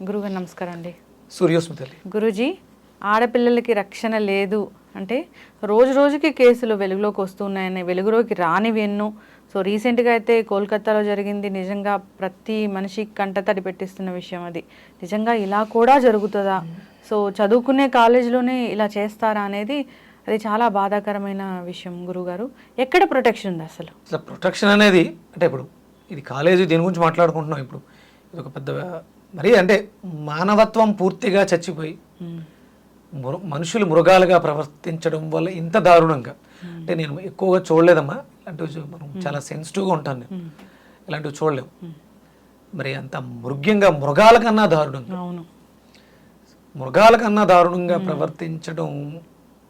గురుగారు నమస్కారం అండి. సూర్యోస్మితల్లి. గురూజీ, ఆడపిల్లలకి రక్షణ లేదు అంటే రోజు రోజుకి కేసులు వెలుగులోకి వస్తున్నాయని, వెలుగులోకి రానివి ఎన్నో. సో రీసెంట్గా అయితే కోల్కతాలో జరిగింది. నిజంగా ప్రతి మనిషి కంటతడి పెట్టిస్తున్న విషయం అది. నిజంగా ఇలా కూడా జరుగుతుందా? సో చదువుకునే కాలేజీలోనే ఇలా చేస్తారా అనేది అది చాలా బాధాకరమైన విషయం. గురుగారు, ఎక్కడ ప్రొటెక్షన్ ఉంది అసలు? ప్రొటెక్షన్ అనేది అంటే ఇప్పుడు ఇది కాలేజీ దీని గురించి మాట్లాడుకుంటున్నాం. ఇప్పుడు ఇది ఒక పెద్ద మరి అంటే మానవత్వం పూర్తిగా చచ్చిపోయి మనుషులు మృగాలుగా ప్రవర్తించడం వల్ల ఇంత దారుణంగా అంటే నేను ఎక్కువగా చూడలేదమ్మా. ఇలాంటివి మనం చాలా సెన్సిటివ్గా ఉంటాను నేను. ఇలాంటివి చూడలేము. మరి అంత మృగ్యంగా మృగాల కన్నా దారుణంగా మృగాల కన్నా దారుణంగా ప్రవర్తించడం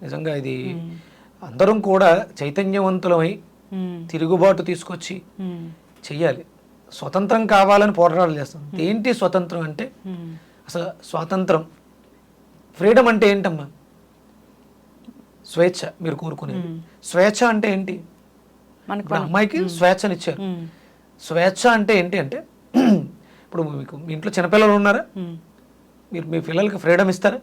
నిజంగా ఇది అందరం కూడా చైతన్యవంతులమై తిరుగుబాటు తీసుకొచ్చి చెయ్యాలి. స్వతంత్రం కావాలని పోరాటాలు చేస్తాం. ఏంటి స్వతంత్రం అంటే? అసలు స్వాతంత్రం ఫ్రీడమ్ అంటే ఏంటమ్మా? స్వేచ్ఛ. మీరు కోరుకునేది స్వేచ్ఛ అంటే ఏంటి? ఇప్పుడు అమ్మాయికి స్వేచ్ఛనిచ్చారు. స్వేచ్ఛ అంటే ఏంటి అంటే ఇప్పుడు మీకు మీ ఇంట్లో చిన్నపిల్లలు ఉన్నారా? మీరు మీ పిల్లలకి ఫ్రీడమ్ ఇస్తారా?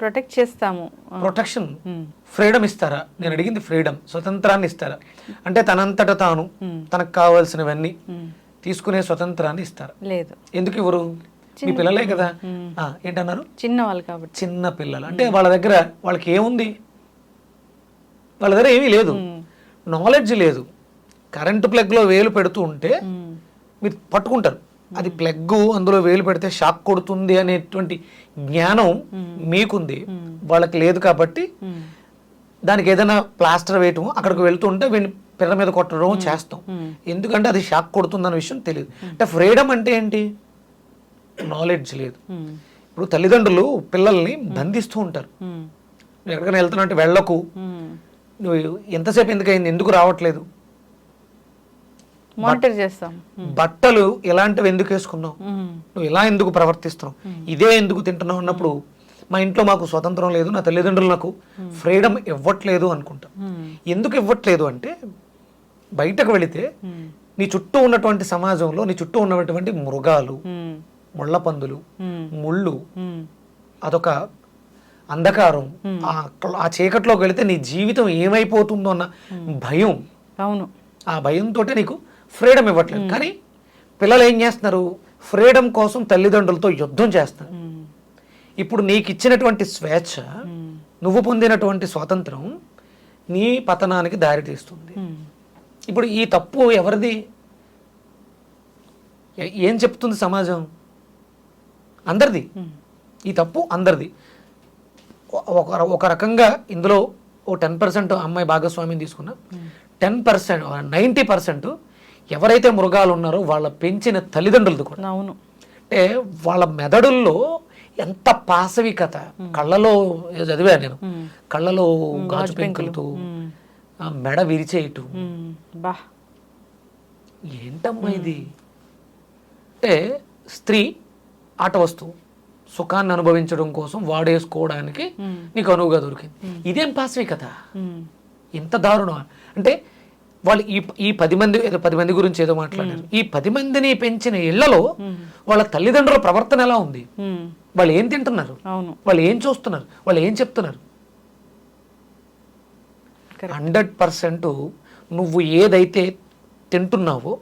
ప్రొటెక్ట్ చేస్తాము. ప్రొటెక్షన్, ఫ్రీడమ్ ఇస్తారా? నేను అడిగింది ఫ్రీడమ్, స్వతంత్రాన్ని ఇస్తారా? అంటే తనంతట తాను తనకు కావాల్సినవన్నీ తీసుకునే స్వతంత్రాన్ని ఇస్తారా? లేదు. ఎందుకు ఇవ్వరు? మీ పిల్లలే కదా. ఏంటన్నారు? చిన్నవాళ్ళు కాబట్టి. చిన్న పిల్లలు అంటే వాళ్ళ దగ్గర వాళ్ళకి ఏముంది? వాళ్ళ దగ్గర ఏమీ లేదు, నాలెడ్జ్ లేదు. కరెంటు ప్లగ్లో వేలు పెడుతూ ఉంటే మీరు పట్టుకుంటారు. అది ప్లగ్, అందులో వేలు పెడితే షాక్ కొడుతుంది అనేటువంటి జ్ఞానం మీకుంది, వాళ్ళకి లేదు. కాబట్టి దానికి ఏదైనా ప్లాస్టర్ వేయటం, అక్కడికి వెళ్తూ ఉంటే వీడిని పిల్ల మీద కొట్టడం చేస్తాం. ఎందుకంటే అది షాక్ కొడుతుంది అనే విషయం తెలియదు. అంటే ఫ్రీడమ్ అంటే ఏంటి? నాలెడ్జ్ లేదు. ఇప్పుడు తల్లిదండ్రులు పిల్లల్ని బంధిస్తూ ఉంటారు. నువ్వు ఎక్కడికైనా వెళ్తున్నా అంటే వెళ్ళకు, నువ్వు ఎంతసేపు ఎందుకైంది, ఎందుకు రావట్లేదు, మానిటర్ చేస్తాం. బట్టలు ఇలాంటివి ఎందుకు వేసుకున్నావు, నువ్వు ఇలా ఎందుకు ప్రవర్తిస్తున్నావు, ఇదే ఎందుకు తింటున్నావు అన్నప్పుడు మా ఇంట్లో మాకు స్వతంత్రం లేదు, నా తల్లిదండ్రులు నాకు ఫ్రీడమ్ ఇవ్వట్లేదు అనుకుంటాం. ఎందుకు ఇవ్వట్లేదు అంటే బయటకు వెళితే నీ చుట్టూ ఉన్నటువంటి సమాజంలో నీ చుట్టూ ఉన్నటువంటి మృగాలు, ముళ్ళ పందులు, ముళ్ళు, అదొక అంధకారం. ఆ చీకట్లోకి వెళితే నీ జీవితం ఏమైపోతుందో అన్న భయం. అవును. ఆ భయంతో నీకు ఫ్రీడమ్ ఇవ్వట్లేదు. కానీ పిల్లలు ఏం చేస్తున్నారు? ఫ్రీడమ్ కోసం తల్లిదండ్రులతో యుద్ధం చేస్తారు. ఇప్పుడు నీకు ఇచ్చినటువంటి స్వేచ్ఛ, నువ్వు పొందినటువంటి స్వాతంత్రం నీ పతనానికి దారి తీస్తుంది. ఇప్పుడు ఈ తప్పు ఎవరిది? ఏం చెప్తుంది సమాజం? అందరిది. ఈ తప్పు అందరిది. ఒక రకంగా ఇందులో ఓ 10% అమ్మాయి భాగస్వామ్యం తీసుకున్నా, 10%, 90% ఎవరైతే మృగాలు ఉన్నారో వాళ్ళ పెంచిన తల్లిదండ్రులది కూడా. అవును. అంటే వాళ్ళ మెదడుల్లో ఎంత పాశవికత. కళ్ళలో చదివాను నేను, కళ్ళలో గాజు పెంకులతో మెడ విరిచేయటం. ఏంటమ్మా ఇది? అంటే స్త్రీ ఆట వస్తువు, సుఖాన్ని అనుభవించడం కోసం వాడేసుకోవడానికి నీకు అనువుగా దొరికింది. ఇదేం పాశవికత? ఇంత దారుణం. అంటే వాళ్ళు ఈ 10 మంది గురించి ఏదో మాట్లాడారు. ఈ 10 మందిని పెంచిన ఇళ్లలో వాళ్ళ తల్లిదండ్రుల ప్రవర్తన ఎలా ఉంది? వాళ్ళు ఏం తింటున్నారు, వాళ్ళు ఏం చూస్తున్నారు, వాళ్ళు ఏం చెప్తున్నారు? 100% నువ్వు ఏదైతే తింటున్నావో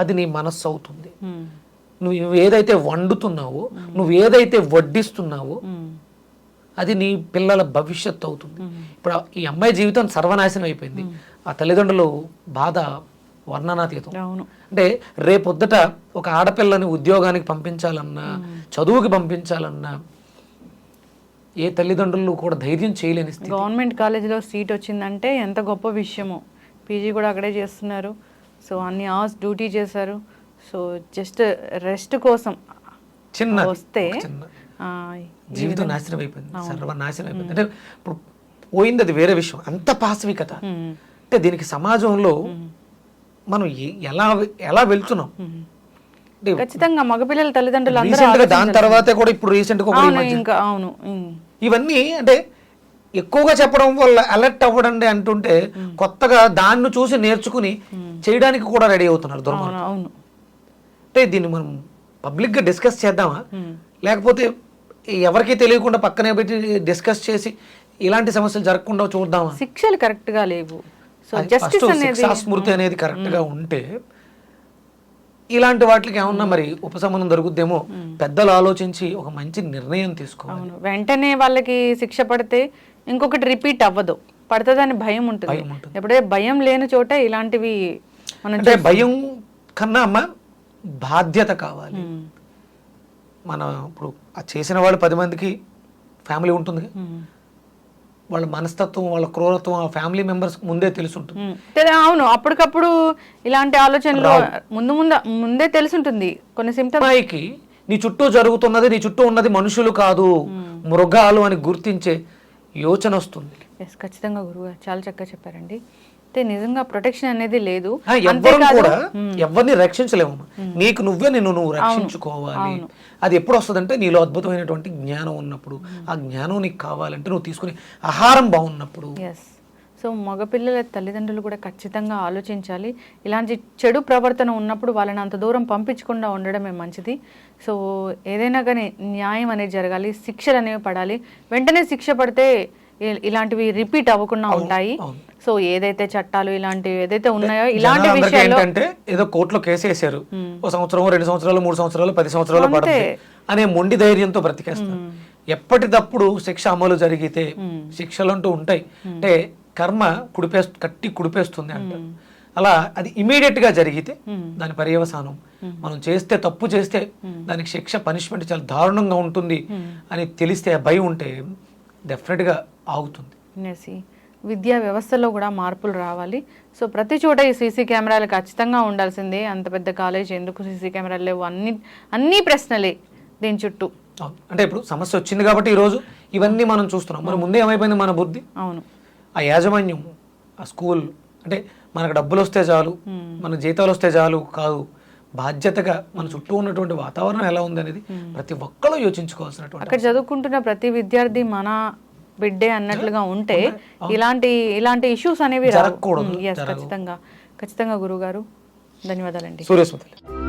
అది నీ మనస్సు అవుతుంది. నువ్వు ఏదైతే వండుతున్నావో, నువ్వు ఏదైతే వడ్డిస్తున్నావో అది నీ పిల్లల భవిష్యత్తు అవుతుంది. ఇప్పుడు ఈ అమ్మాయి జీవితం సర్వనాశనం అయిపోయింది. ఆ తల్లిదండ్రులు బాధ వర్ణనాతీతం. అంటే రేపొద్దుట ఒక ఆడపిల్లని ఉద్యోగానికి పంపించాలన్నా, చదువుకి పంపించాలన్నా ఏ తల్లిదండ్రులు కూడా ధైర్యం చేయలేని స్థితి. గవర్నమెంట్ కాలేజీలో సీట్ వచ్చిందంటే ఎంత గొప్ప విషయమో. పీజీ కూడా అక్కడే చేస్తున్నారు. సో అన్ని అవర్స్ డ్యూటీ చేశారు. సో జస్ట్ రెస్ట్ కోసం చిన్న వస్తే జీవితం నాశనం అయిపోయింది, సర్వనాశనం అయిపోయింది. అంటే ఇప్పుడు పోయింది అది వేరే విషయం. అంత పాశవికత. అంటే దీనికి సమాజంలో మనం ఎలా వెళ్తున్నాం? ఖచ్చితంగా మగపిల్లల తల్లిదండ్రులు దాని తర్వాతే కూడా ఇప్పుడు రీసెంట్ గా ఇవన్నీ అంటే ఎక్కువగా చెప్పడం వల్ల అలర్ట్ అవ్వడండి అంటుంటే కొత్తగా దాన్ని చూసి నేర్చుకుని చేయడానికి కూడా రెడీ అవుతున్నారు దుర్మార్గులు. అంటే దీన్ని మనం పబ్లిక్గా డిస్కస్ చేద్దామా, లేకపోతే ఎవరికీ తెలియకుండా పక్కనే పెట్టి డిస్కస్ చేసి ఇలాంటి సమస్యలు జరగకుండా చూద్దామా? శిక్షలు కరెక్ట్ గా లేవు. సో జస్టిస్ అనేది, శిక్షా స్మృతి అనేది కరెక్ట్ గా ఉంటే ఇలాంటి వాటికి ఏమన్నా మరి ఉపశమనం దొరుకుద్దేమో. పెద్దలు ఆలోచించి ఒక మంచి నిర్ణయం తీసుకోవాలి. అవును, వెంటనే వాళ్ళకి శిక్ష పడితే ఇంకొకటి రిపీట్ అవ్వదు, పడుతుందని భయం ఉంటుంది. ఎప్పుడే భయం లేని చోట ఇలాంటివి మనం అంటే భయం కన్నా అమ్మ బాధ్యత కావాలి. మనం ఇప్పుడు ఆ చేసిన వాళ్ళు 10 మందికి ఫ్యామిలీ ఉంటుంది, వాళ్ళ మనస్తత్వం, వాళ్ళ క్రూరత్వం ఆ ఫ్యామిలీ మెంబర్స్ ముందే తెలుసుంటుంది. అవును, అప్పటికప్పుడు ఇలాంటి ఆలోచనలు ముందే తెలుసుంటుంది. కొన్ని అమ్మాయికి నీ చుట్టూ జరుగుతున్నది, నీ చుట్టూ ఉన్నది మనుషులు కాదు మృగాలు అని గుర్తించే యోచన వస్తుంది. ఎస్, ఖచ్చితంగా గురుగారు చాలా చక్కగా చెప్పారండి. అయితే నిజంగా ప్రొటెక్షన్ అనేది లేదు, ఎవ్వరు కూడా ఎవరిని రక్షించలేము. నీకు నువ్వే నువ్వు రక్షించుకోవాలి. అది ఎప్పుడు వస్తుందంటే నీలో అద్భుతమైనటువంటి జ్ఞానం ఉన్నప్పుడు, ఆ జ్ఞానం నీకు కావాలంటే నువ్వు తీసుకునే ఆహారం బాగున్నప్పుడు. ఎస్, సో మగపిల్లల తల్లిదండ్రులు కూడా ఖచ్చితంగా ఆలోచించాలి. ఇలాంటి చెడు ప్రవర్తన ఉన్నప్పుడు వాళ్ళని అంత దూరం పంపించకుండా ఉండడమే మంచిది. సో ఏదైనా కానీ న్యాయం అనేది జరగాలి, శిక్షలు అనేవి పడాలి. వెంటనే శిక్ష పడితే ఇలాంటివి రిపీట్ అవ్వకుండా ఉంటాయి. సో ఏదైతే చట్టాలు ఇలాంటివి ఏదైతే ఉన్నాయో ఇలాంటి విషయాల్లో ఏంటంటే ఏదో కోర్టులో కేసు వేసారు, 1 సంవత్సరం 2 సంవత్సరాలు 3 సంవత్సరాలు 10 సంవత్సరాలు పడుతుంది అనే మొండి ధైర్యంతో బ్రతికేస్తారు. ఎప్పటికప్పుడు శిక్ష అమలు జరిగితే శిక్షలు అంటూ ఉంటాయి. అంటే కర్మ కట్టి కుడిపేస్తుంది అంట. అలా అది ఇమీడియట్ గా జరిగితే దాని పర్యవసానం మనం చేస్తే, తప్పు చేస్తే దానికి శిక్ష పనిష్మెంట్ చాలా దారుణంగా ఉంటుంది అని తెలిస్తే, భయం ఉంటే డెఫినెట్ గా ఆగుతుంది. విద్యా వ్యవస్థలో కూడా మార్పులు రావాలి. సో ప్రతి చోట ఈ సీసీ కెమెరాలు ఖచ్చితంగా ఉండాల్సిందే. అంత పెద్ద కాలేజ్ ఎందుకు సీసీ కెమెరాలు లేవు, అన్ని ప్రశ్నలే దీని చుట్టూ. అంటే ఇప్పుడు సమస్య వచ్చింది కాబట్టి ఈరోజు ఇవన్నీ మనం చూస్తున్నాం. మరి ముందే ఏమైపోయింది మన బుద్ధి? అవును, ఆ యాజమాన్యం, ఆ స్కూల్ అంటే మనకు డబ్బులు వస్తే చాలు, మన జీతాలు వస్తే చాలు కాదు, బాధ్యతగా మన చుట్టూ ఉన్నటువంటి వాతావరణం ఎలా ఉంది అనేది ప్రతి ఒక్కరూ యోచించుకోవాల్సినటువంటి. అక్కడ చదువుకుంటున్న ప్రతి విద్యార్థి మన బిడ్డే అన్నట్లుగా ఉంటే ఇలాంటి ఇష్యూస్ అనేవి జరగకూడదు. ఖచ్చితంగా గురువు గారు ధన్యవాదాలండి. సూర్యస్మృతి.